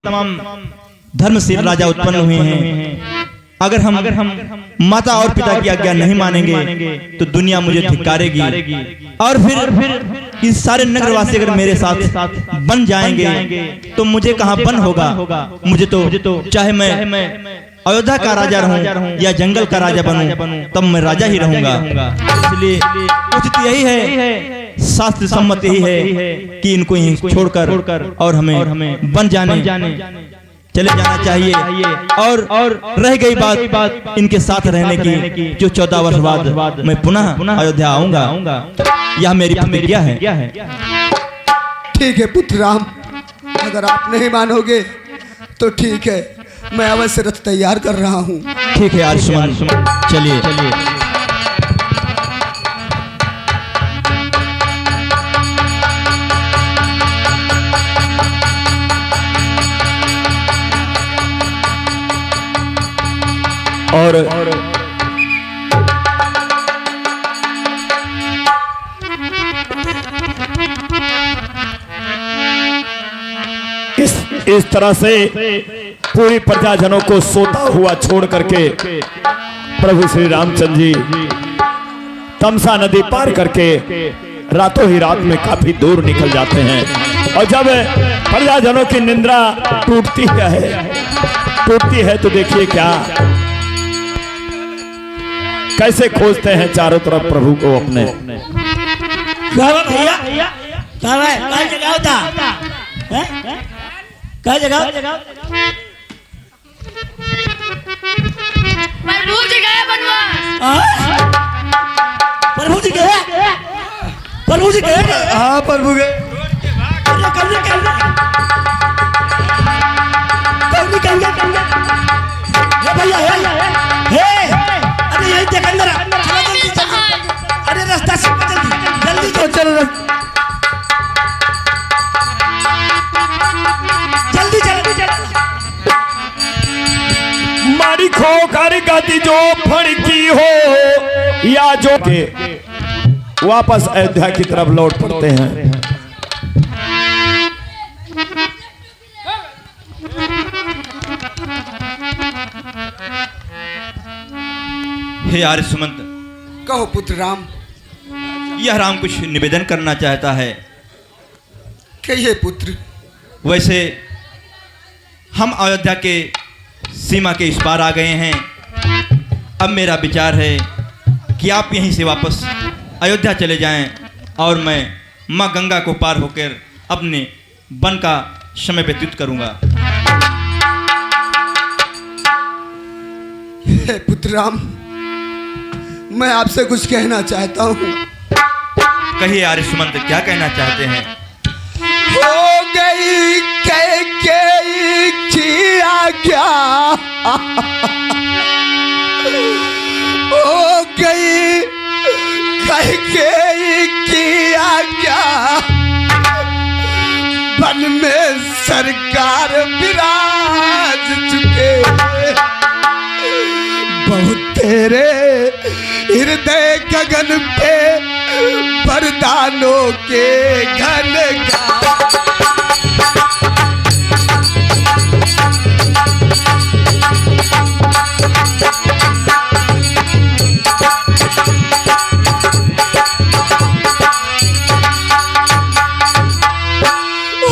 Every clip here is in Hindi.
तमाम धर्मशील राजा उत्पन्न हुए हैं। अगर हम माता और पिता की आज्ञा नहीं मानेंगे तो दुनिया मुझे धिक्कारेगी और फिर इस सारे नगरवासी अगर मेरे साथ बन जाएंगे तो मुझे कहाँ बन होगा। मुझे तो चाहे मैं अयोध्या का राजा रहूं या जंगल का राजा बनूं तब मैं राजा ही रहूंगा। इसलिए उचित यही है, शास्त्र सम्मत यही है कि इनको ही छोड़कर और हमें बन जाने चले जाना चाहिए। और रह गई बात इनके साथ रहने की, जो 14 वर्ष बाद मैं पुनः अयोध्या आऊंगा, यह मेरी प्रतिज्ञा है। ठीक है पुत्र राम, अगर आप नहीं मानोगे तो ठीक है, मैं अवश्य रथ तैयार कर रहा हूँ। ठीक है आयुष्मान, चलिए। और इस तरह से पूरी प्रजाजनों को सोता हुआ छोड़ करके प्रभु श्री रामचंद्र जी तमसा नदी पार करके रातों ही रात में काफी दूर निकल जाते हैं। और जब प्रजाजनों की निंद्रा टूटती है तो देखिए क्या कैसे खोजते हैं चारों तरफ प्रभु को अपने। भैया कहाँ जगह होता कहाँ जगह प्रभु जी गए प्रभु जी गए हाँ प्रभु गए। भैया अरे यही देख अंदर अरे रास्ता से जल्दी तो चल मारी खोकर गति जो फड़की हो या जो के वापस अयोध्या की तरफ लौट पड़ते हैं। हे आर्य सुमंत, कहो पुत्र राम। यह राम कुछ निवेदन करना चाहता है। कहिए पुत्र। वैसे हम अयोध्या के सीमा के इस पार आ गए हैं। अब मेरा विचार है कि आप यहीं से वापस अयोध्या चले जाएं और मैं माँ गंगा को पार होकर अपने वन का समय व्यतीत करूंगा। हे पुत्र राम, मैं आपसे कुछ कहना चाहता हूँ। कहिए आर्य सुमंत, क्या कहना चाहते हैं? हो गई कैकेयी की आज्ञा, हो गई कैकेयी की आज्ञा, वन में सरकार विराज चुके, बहुत तेरे हृदय गगन पे वरदानों के घन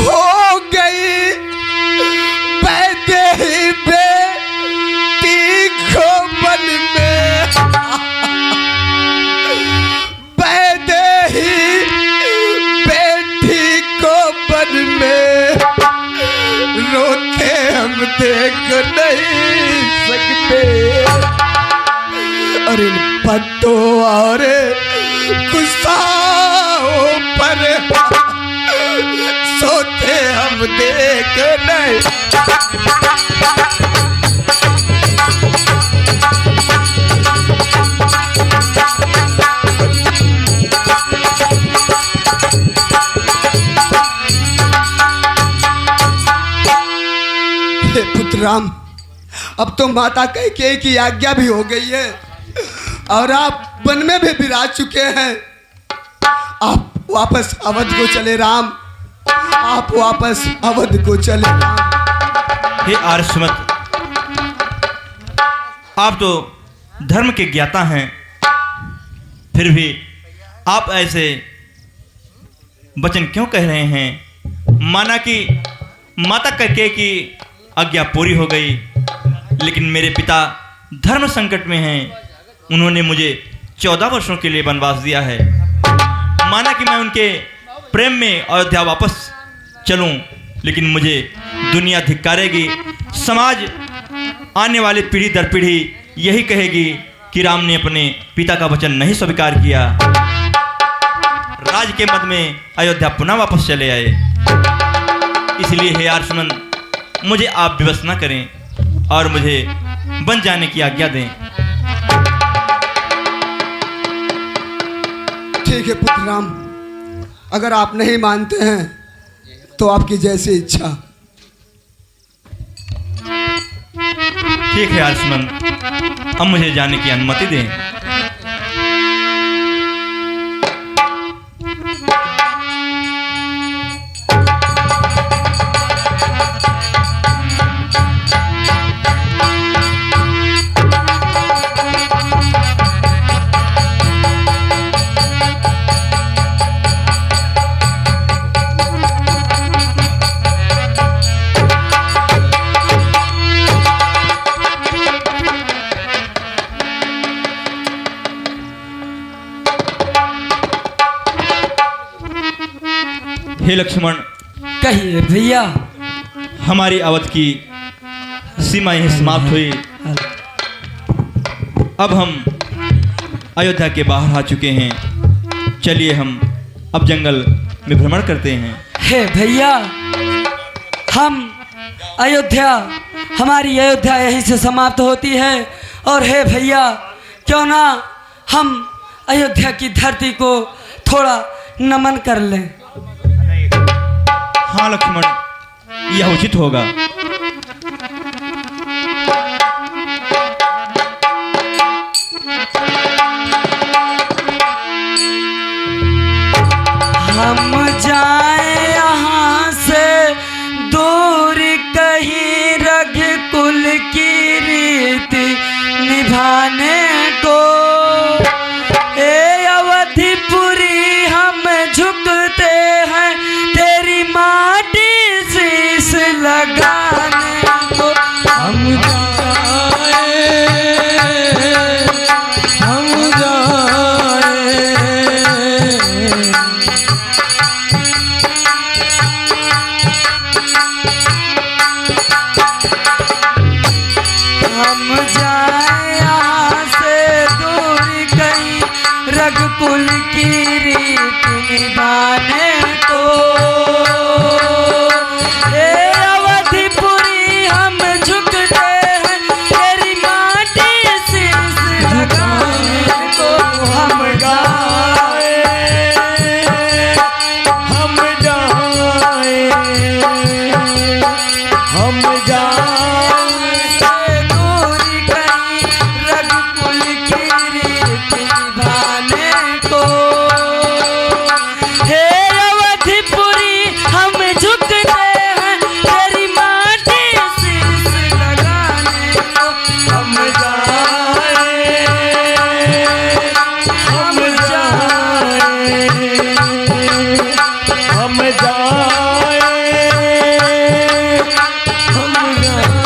हो गई वैदेही बेटी को वन में, वैदेही बेटी को वन में रोते हम देख नहीं सकते, और इन पत्तों और गुस्साओं पर सोते हम देख नहीं। हे पुत्र राम, अब तो माता कैकेयी की आज्ञा भी हो गई है और आप वन में भी विराज चुके हैं। आप वापस अवध को चले राम, आप वापस अवध को चले राम। हे आर्यसुमत, आप तो धर्म के ज्ञाता हैं, फिर भी आप ऐसे वचन क्यों कह रहे हैं? माना कि माता कैकेयी की आज्ञा पूरी हो गई, लेकिन मेरे पिता धर्म संकट में हैं। उन्होंने मुझे 14 वर्षों के लिए वनवास दिया है। माना कि मैं उनके प्रेम में अयोध्या वापस चलूं, लेकिन मुझे दुनिया धिक्कारेगी। समाज आने वाली पीढ़ी दर पीढ़ी यही कहेगी कि राम ने अपने पिता का वचन नहीं स्वीकार किया। राज के मद में अयोध्या पुनः वापस चले आए। इसलिए हे आर्यसुमंत, मुझे आप विवश न करें और मुझे वन जाने की आज्ञा दें। ठीक है पुत्र राम, अगर आप नहीं मानते हैं तो आपकी जैसी इच्छा। ठीक है आर्यसुमंत, अब मुझे जाने की अनुमति दें। हे लक्ष्मण, कहिए भैया। हमारी अवध की सीमा यहीं समाप्त हुई। अब हम अयोध्या के बाहर आ चुके हैं। चलिए हम अब जंगल में भ्रमण करते हैं। हे भैया, हम अयोध्या, हमारी अयोध्या यहीं से समाप्त होती है। और हे भैया, क्यों ना हम अयोध्या की धरती को थोड़ा नमन कर लें। हाँ लक्ष्मण, यह उचित होगा। हम जाए यहाँ से दूर कहीं, रघुकुल की रीति निभाने को। ए अवधिपुरी हम झुकते हैं, तेरी माटी शीश लगाने को। हम जाए, हम जाए, हम जाए यहाँ से दूर कहीं, रघुकुल की रीति निभाने को। हे अवधिपुरी हम झुकते हैं, तेरी माटी शीश लगाने को। हम जाए, हम जाए, हम जाए दूर कहीं, रघुकुल की रीति निभाने को। हे अवधिपुरी हम झुकते हैं, तेरी माटी शीश लगाने को। हम जाए, हम जाए, हम जाए, हम जाए।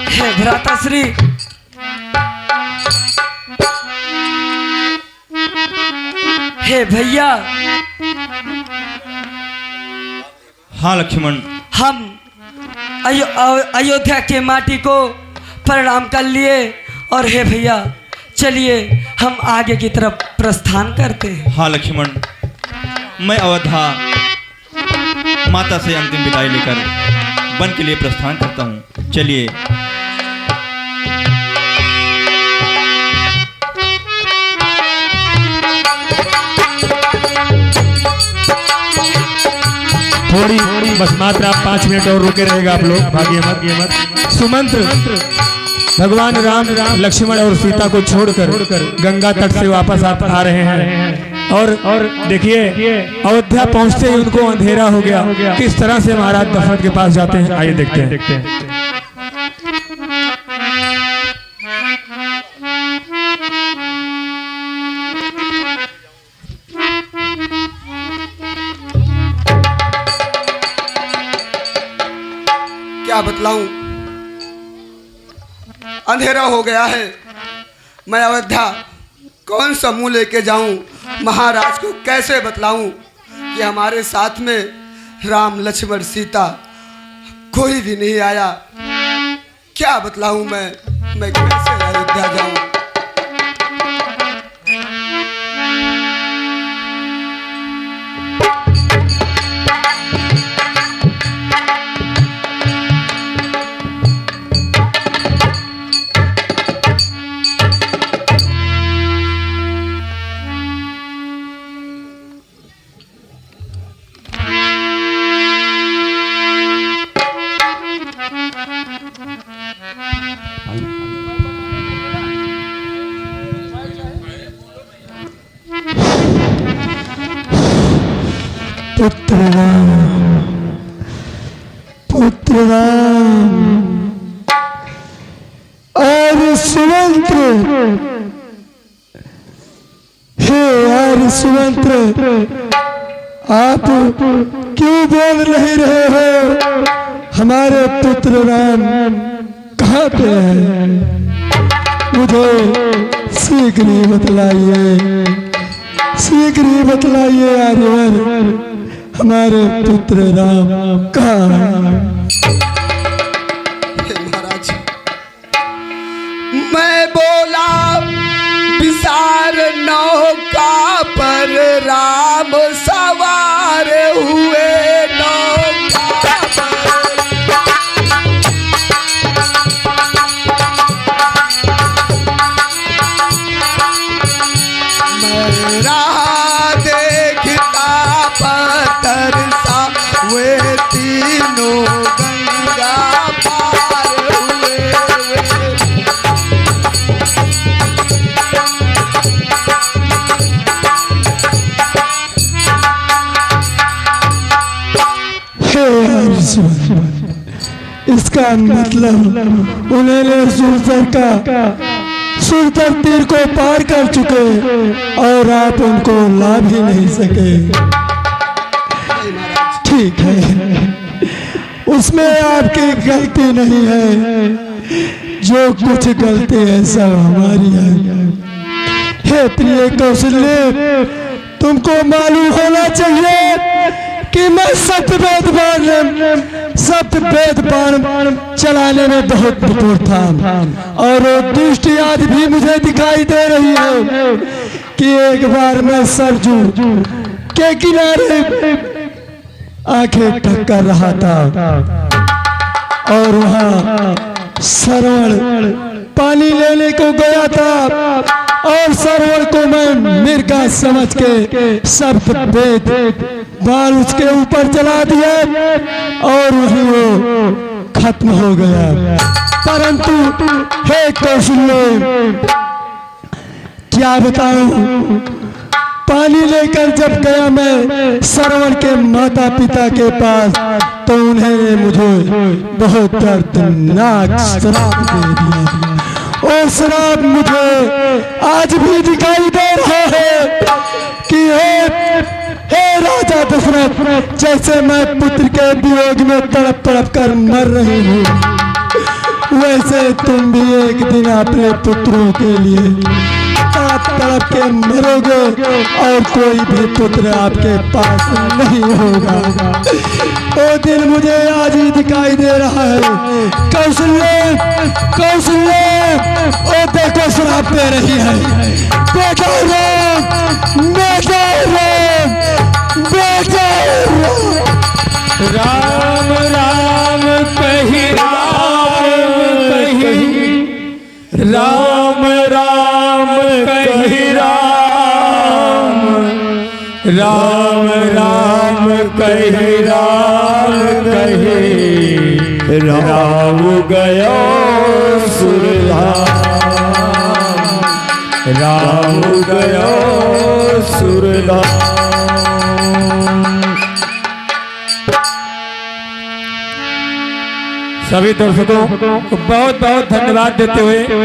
हे भ्राताश्री, हे भैया, हाँ लक्ष्मण, हम अयोध्या के माटी को प्रणाम कर लिए। और हे भैया, चलिए हम आगे की तरफ प्रस्थान करते हैं। हाँ लक्ष्मण, मैं अयोध्या माता से अंतिम विदाई लेकर वन के लिए प्रस्थान करता हूँ। चलिए। थोड़ी बस मात्र आप 5 मिनट और रुके रहेगा आप लोग, भागिए मत। सुमंत्र भगवान राम लक्ष्मण और सीता को छोड़कर गंगा तट से वापस आ रहे हैं और देखिए अयोध्या पहुंचते ही उनको अंधेरा हो गया। किस तरह से महाराज दशरथ के पास जाते हैं, आइए देखते हैं। क्या बतलाऊं, अंधेरा हो गया है। मैं अयोध्या कौन सा मुंह लेके जाऊं, महाराज को कैसे बतलाऊं कि हमारे साथ में राम लक्ष्मण सीता कोई भी नहीं आया। क्या बतलाऊं मैं कैसे अयोध्या जाऊं। पुत्र राम आर्य सुमंत्र, हे आर्य सुमंत्र, आप क्यों बोल नहीं रहे हो? हमारे पुत्र राम कहाँ पे है? मुझे शीघ्र ही बतलाइए, शीघ्र ही बतलाइए आर्यवर, हमारे पुत्र राम कहाँ है? महाराज, मैं बोला विसार नौका पर राम सवार हुए नौका मैं राह देखता पत्थर सा वे तीनों गंगा पार हुए। इसका मतलब उन्होंने सुरतर तीर को पार कर चुके और आप उनको ला भी नहीं सके। ठीक है, उसमें आपकी गलती नहीं है, जो कुछ गलती है सब हमारी है। हे प्रिय कौशल्य, तुमको मालूम होना चाहिए कि मैं सत्यवेद बाण चलाने में बहुत निपुण था और दुष्ट याद भी मुझे दिखाई दे रही है कि एक बार मैं सरजू के किनारे आंखें ढक कर रहा था और वहाँ श्रवण पानी लेने को गया था और श्रवण को मैं मिर्गा समझ के शब्द वेद बाल उसके ऊपर चला दिया और वही वो खत्म हो गया। परंतु हे कौशल्य, क्या बताऊं, पानी लेकर जब गया मैं श्रवण के माता पिता के पास तो उन्होंने मुझे बहुत दर्दनाक श्राप दे दिया। और श्राप मुझे आज भी दिखाई दे रहा है कि हे राजा दशरथ, जैसे मैं पुत्र के वियोग में तड़प तड़प कर मर रही हूँ, वैसे तुम भी एक दिन अपने पुत्रों के लिए तड़प तड़प के मरोगे और कोई भी पुत्र आपके पास नहीं होगा। वो दिन मुझे आज ही दिखाई दे रहा है। कौशल्य, कौशल्य, ओ देखो श्राप दे रही है। बेटा राम, बेटा राम, बेटा राम राम कही राम राम कही राम राम राम कही राम कही राम गयो सुरधाम राम गया सुरधाम। सभी दर्शकों को बहुत बहुत धन्यवाद देते हुए